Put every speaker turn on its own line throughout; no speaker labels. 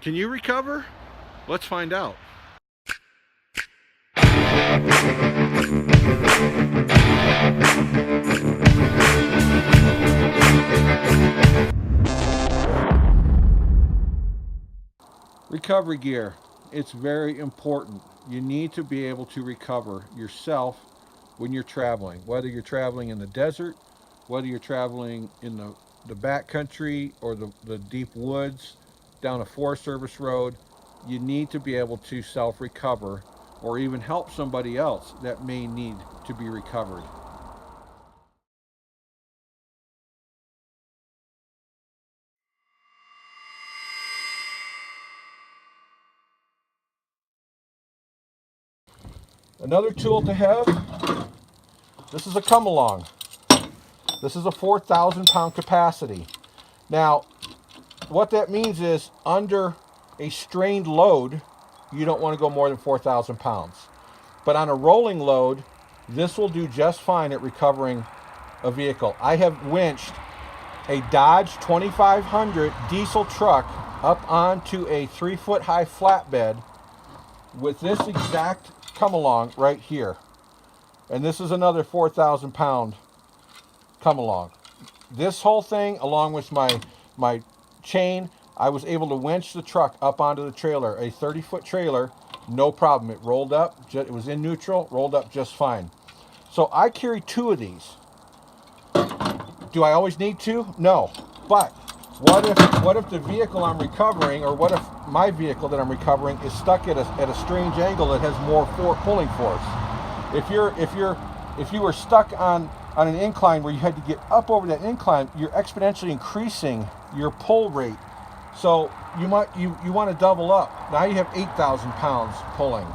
Can you recover? Let's find out. Recovery gear. It's very important. You need to be able to recover yourself when you're traveling, whether you're traveling in the desert, whether you're traveling in the backcountry or the deep woods, down a Forest Service road. You need to be able to self-recover or even help somebody else that may need to be recovered. Another tool to have, this is a come along. This is a 4,000 pound capacity. Now, what that means is under a strained load, you don't want to go more than 4,000 pounds. But on a rolling load, this will do just fine at recovering a vehicle. I have winched a Dodge 2500 diesel truck up onto a 3-foot high flatbed with this exact come along right here. And this is another 4,000 pound come along. This whole thing, along with my chain, I was able to winch the truck up onto the trailer, a 30-foot trailer, no problem. It rolled up, it was in neutral, rolled up just fine. So I carry 2 of these. Do I always need 2? No. But what if the vehicle I'm recovering, or what if my vehicle that I'm recovering is stuck at a strange angle that has more pulling force? If you were stuck on an incline where you had to get up over that incline, you're exponentially increasing your pull rate. So you want to double up. Now you have 8,000 pounds pulling.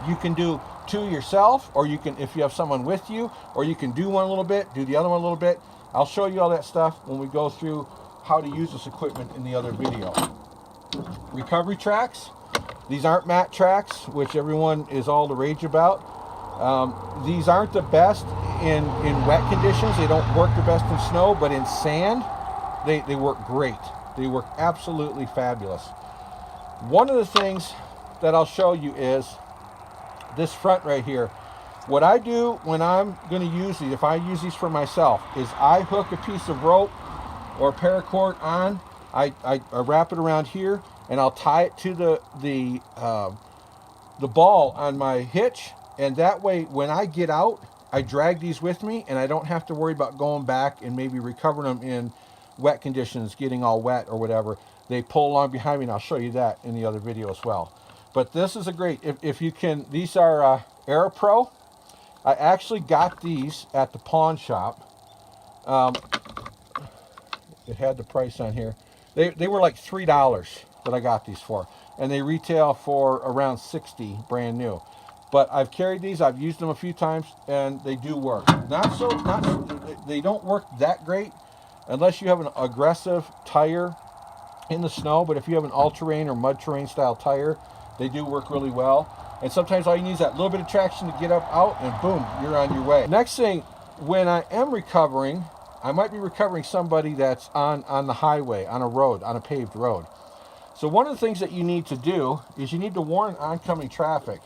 You can do 2 yourself, or you can, if you have someone with you, or you can do one a little bit, do the other one a little bit. I'll show you all that stuff when we go through how to use this equipment in the other video. Recovery tracks. These aren't mat tracks, which everyone is all the rage about. These aren't the best in wet conditions. They don't work the best in snow, but in sand, they work great. They work absolutely fabulous. One of the things that I'll show you is this front right here. What I do when I'm going to use these, if I use these for myself, is I hook a piece of rope or paracord on. I wrap it around here, and I'll tie it to the ball on my hitch, and that way when I get out, I drag these with me, and I don't have to worry about going back and maybe recovering them in wet conditions, getting all wet or whatever. They pull along behind me, and I'll show you that in the other video as well. But this is a great, if you can, these are AeroPro. I actually got these at the pawn shop. It had the price on here. They were like $3 that I got these for, and they retail for around $60 brand new. But I've carried these, I've used them a few times, and they do work. They don't work that great unless you have an aggressive tire in the snow, but if you have an all-terrain or mud terrain style tire, they do work really well. And sometimes all you need is that little bit of traction to get up out, and boom, you're on your way. Next thing, when I am recovering, I might be recovering somebody that's on the highway, on a road, on a paved road. So one of the things that you need to do is you need to warn oncoming traffic.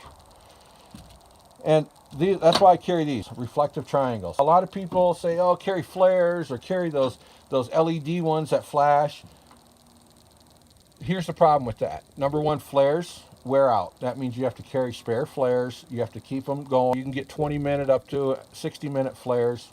And that's why I carry these reflective triangles. A lot of people say, oh, carry flares or carry those LED ones that flash. Here's the problem with that. Number one, flares wear out. That means you have to carry spare flares. You have to keep them going. You can get 20-minute up to 60-minute flares.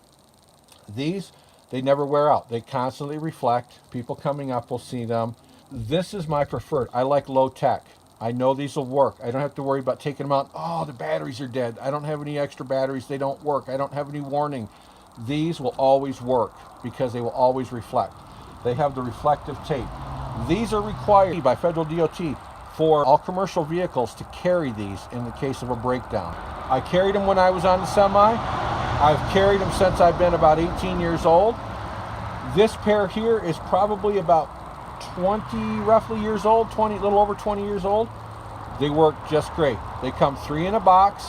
These, they never wear out. They constantly reflect. People coming up will see them. This is my preferred. I like low tech. I know these will work. I don't have to worry about taking them out. Oh, the batteries are dead. I don't have any extra batteries. They don't work. I don't have any warning. These will always work because they will always reflect. They have the reflective tape. These are required by federal DOT for all commercial vehicles to carry these in the case of a breakdown. I carried them when I was on the semi. I've carried them since I've been about 18 years old. This pair here is probably about 20 roughly years old, a little over 20 years old. They work just great. They come 3 in a box.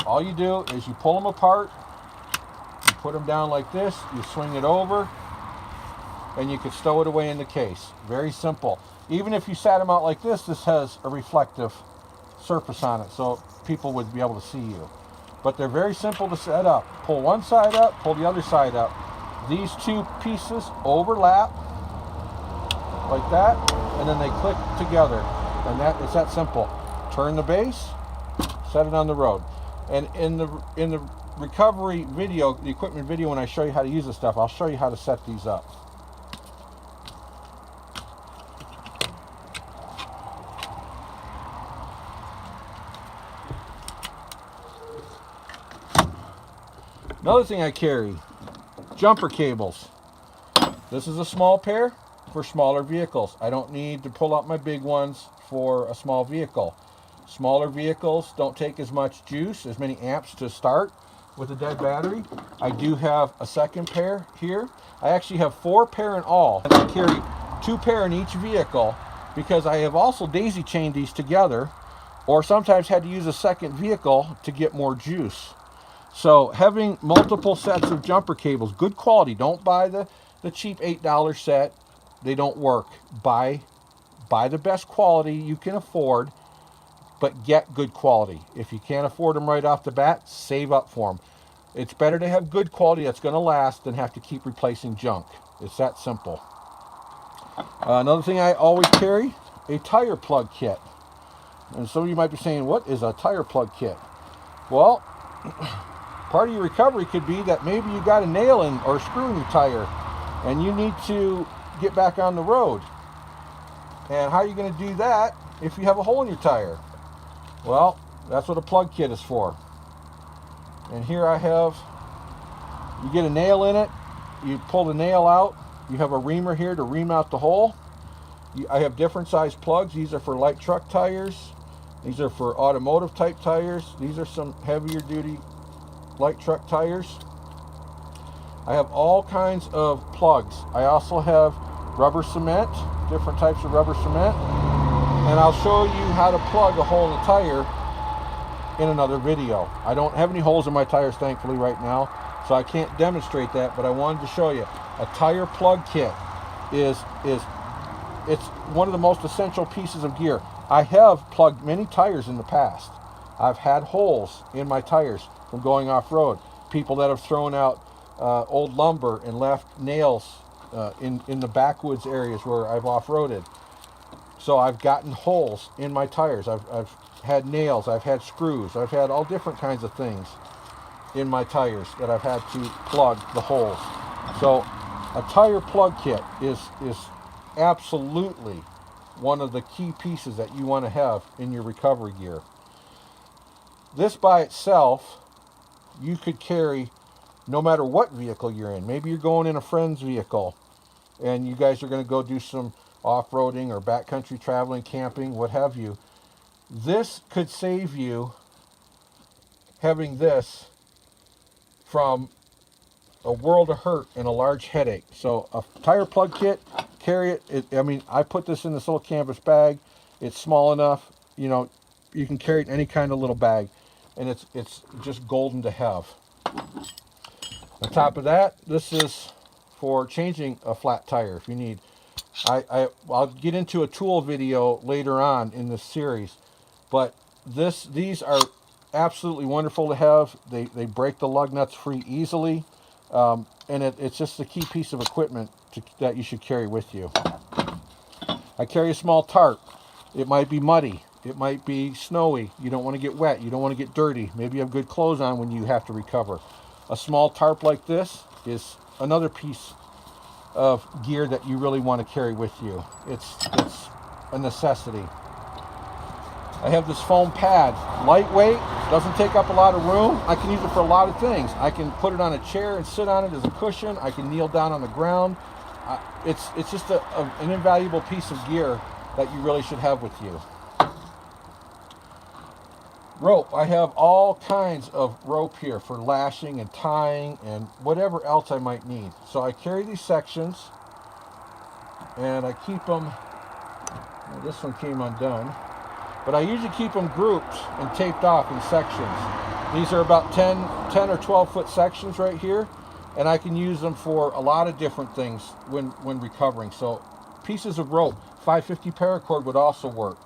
All you do is you pull them apart, you put them down like this, you swing it over, and you could stow it away in the case. Very simple. Even if you sat them out like this, this has a reflective surface on it, so people would be able to see you. But they're very simple to set up. Pull one side up, pull the other side up. These two pieces overlap like that, and then they click together. And it's that simple. Turn the base, set it on the road. And in the recovery video, the equipment video, when I show you how to use this stuff, I'll show you how to set these up. Another thing I carry, jumper cables. This is a small pair for smaller vehicles. I don't need to pull out my big ones for a small vehicle. Smaller vehicles don't take as much juice, as many amps to start with a dead battery. I do have a second pair here. I actually have 4 pair in all. And I carry 2 pair in each vehicle because I have also daisy chained these together, or sometimes had to use a second vehicle to get more juice. So having multiple sets of jumper cables, good quality. Don't buy the cheap $8 set. They don't work. Buy the best quality you can afford, but get good quality. If you can't afford them right off the bat, save up for them. It's better to have good quality that's going to last than have to keep replacing junk. It's that simple. Another thing I always carry, a tire plug kit. And some of you might be saying, what is a tire plug kit? Well, part of your recovery could be that maybe you got a nail in or a screw in your tire and you need to get back on the road. And how are you going to do that if you have a hole in your tire? Well, that's what a plug kit is for. And here I have, you get a nail in it, you pull the nail out, you have a reamer here to ream out the hole. I have different size plugs. These are for light truck tires. These are for automotive type tires. These are some heavier duty light truck tires. I have all kinds of plugs. I also have rubber cement, different types of rubber cement, and I'll show you how to plug a hole in the tire in another video. I don't have any holes in my tires, thankfully, right now, so I can't demonstrate that, but I wanted to show you. A tire plug kit it's one of the most essential pieces of gear. I have plugged many tires in the past. I've had holes in my tires from going off-road. People that have thrown out old lumber and left nails in the backwoods areas where I've off-roaded. So I've gotten holes in my tires. I've had nails, I've had screws, I've had all different kinds of things in my tires that I've had to plug the holes. So a tire plug kit is absolutely one of the key pieces that you want to have in your recovery gear. This by itself, you could carry no matter what vehicle you're in. Maybe you're going in a friend's vehicle and you guys are going to go do some off-roading or backcountry traveling, camping, what have you. This could save you having this from a world of hurt and a large headache. So a tire plug kit, carry it. I mean, I put this in this little canvas bag. It's small enough, you know, you can carry it in any kind of little bag, and it's just golden to have. On top of that, this is for changing a flat tire if you need. I'll get into a tool video later on in this series, but these are absolutely wonderful to have. They break the lug nuts free easily, and it's just a key piece of equipment that you should carry with you. I carry a small tarp. It might be muddy. It might be snowy. You don't want to get wet. You don't want to get dirty. Maybe you have good clothes on when you have to recover. A small tarp like this is another piece of gear that you really want to carry with you. It's a necessity. I have this foam pad, lightweight, doesn't take up a lot of room. I can use it for a lot of things. I can put it on a chair and sit on it as a cushion. I can kneel down on the ground. It's just an invaluable piece of gear that you really should have with you. Rope. I have all kinds of rope here for lashing and tying and whatever else I might need. So I carry these sections and I keep them, well, this one came undone, but I usually keep them grouped and taped off in sections. These are about 10 or 12 foot sections right here, and I can use them for a lot of different things when recovering. So pieces of rope, 550 paracord would also work.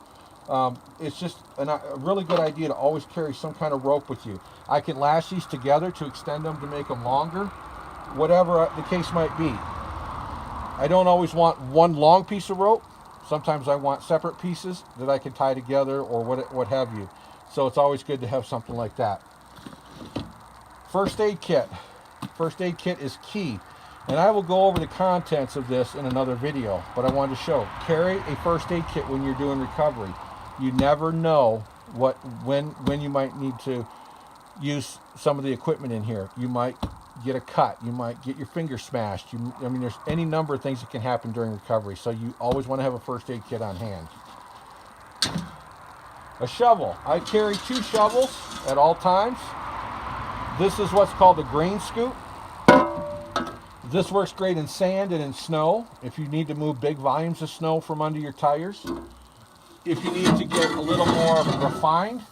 It's just a really good idea to always carry some kind of rope with you. I can lash these together to extend them to make them longer, whatever the case might be. I don't always want one long piece of rope. Sometimes I want separate pieces that I can tie together or what have you. So it's always good to have something like that. First aid kit. First aid kit is key. And I will go over the contents of this in another video, but I wanted to show. Carry a first aid kit when you're doing recovery. You never know when you might need to use some of the equipment in here. You might get a cut, you might get your finger smashed. I mean, there's any number of things that can happen during recovery, so you always want to have a first aid kit on hand. A shovel. I carry 2 shovels at all times. This is what's called a grain scoop. This works great in sand and in snow if you need to move big volumes of snow from under your tires. If you need to get a little more refined,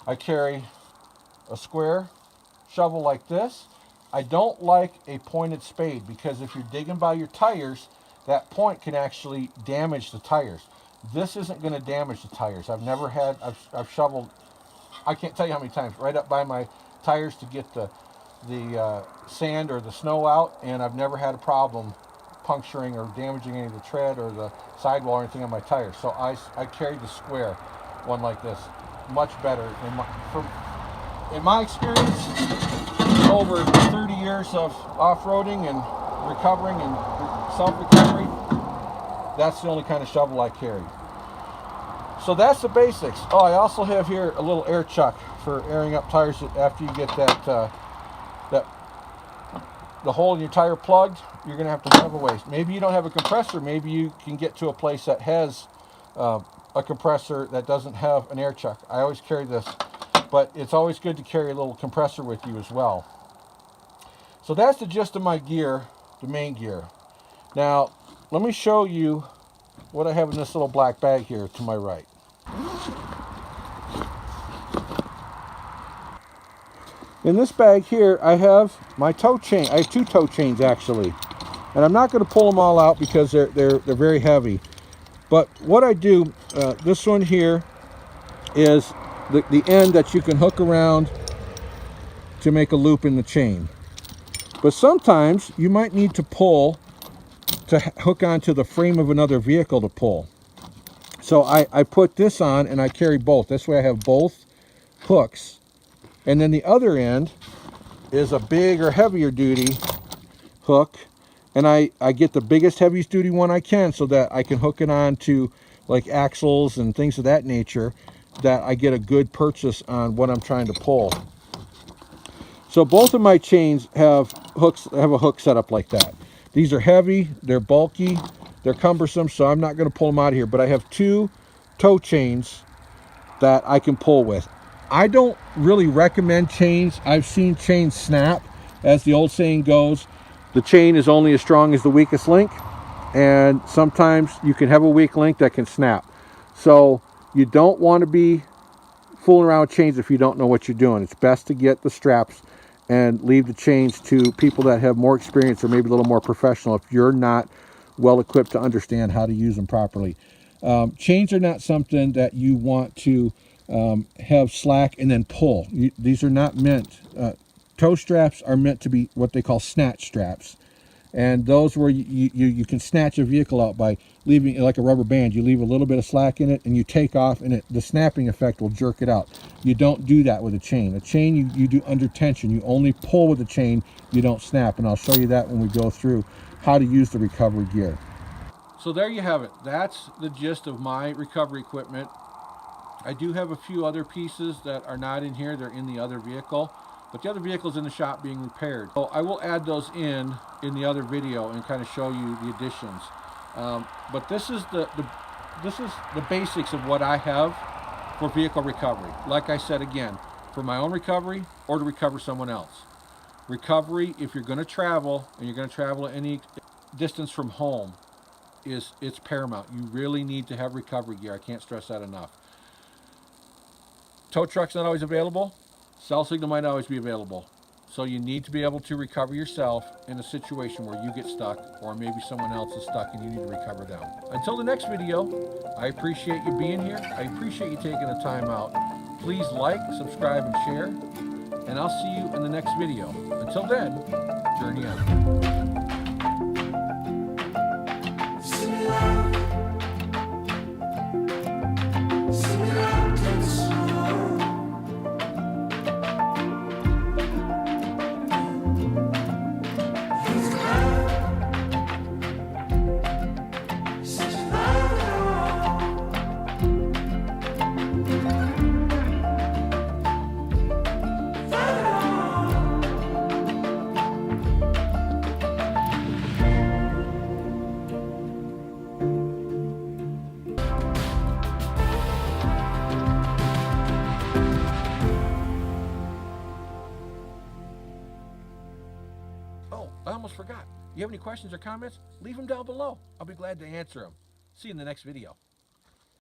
I carry a square shovel like this. I don't like a pointed spade because if you're digging by your tires, that point can actually damage the tires. This isn't going to damage the tires. I've shoveled, I can't tell you how many times, right up by my tires to get the sand or the snow out, and I've never had a problem puncturing or damaging any of the tread or the sidewall or anything on my tires. So I carry the square one like this. Much better. In my experience, over 30 years of off-roading and recovering and self-recovery, that's the only kind of shovel I carry. So that's the basics. Oh, I also have here a little air chuck for airing up tires after you get the hole in your tire plugged. You're going to have to have a waste. Maybe you don't have a compressor. Maybe you can get to a place that has a compressor that doesn't have an air chuck. I always carry this, but it's always good to carry a little compressor with you as well. So that's the gist of my gear, the main gear. Now, let me show you what I have in this little black bag here to my right. In this bag here, I have my tow chain. I have 2 tow chains actually, and I'm not going to pull them all out because they're very heavy. But what I do, this one here is the end that you can hook around to make a loop in the chain. But sometimes you might need to pull to hook onto the frame of another vehicle to pull. So I put this on and I carry both. This way I have both hooks. And then the other end is a bigger, heavier duty hook. And I get the biggest, heaviest duty one I can so that I can hook it on to like axles and things of that nature, that I get a good purchase on what I'm trying to pull. So both of my chains have hooks, have a hook set up like that. These are heavy, they're bulky, they're cumbersome, so I'm not going to pull them out of here. But I have 2 tow chains that I can pull with. I don't really recommend chains. I've seen chains snap. As the old saying goes, the chain is only as strong as the weakest link. And sometimes you can have a weak link that can snap. So you don't want to be fooling around with chains if you don't know what you're doing. It's best to get the straps and leave the chains to people that have more experience or maybe a little more professional if you're not well equipped to understand how to use them properly. Chains are not something that you want to have slack and then pull. These are not meant, tow straps are meant to be what they call snatch straps. And those where you can snatch a vehicle out by leaving, like a rubber band, you leave a little bit of slack in it and you take off, and the snapping effect will jerk it out. You don't do that with a chain. A chain you do under tension. You only pull with a chain, you don't snap. And I'll show you that when we go through how to use the recovery gear. So there you have it. That's the gist of my recovery equipment. I do have a few other pieces that are not in here. They're in the other vehicle. But the other vehicle's in the shop being repaired. So I will add those in the other video and kind of show you the additions. But this is the basics of what I have for vehicle recovery. Like I said again, for my own recovery or to recover someone else. Recovery, if you're going to travel and you're going to travel any distance from home, it's paramount. You really need to have recovery gear. I can't stress that enough. Tow truck's not always available. Cell signal might always be available. So you need to be able to recover yourself in a situation where you get stuck, or maybe someone else is stuck and you need to recover them. Until the next video, I appreciate you being here. I appreciate you taking the time out. Please like, subscribe, and share. And I'll see you in the next video. Until then, journey on. Oh, I almost forgot. You have any questions or comments? Leave them down below. I'll be glad to answer them. See you in the next video.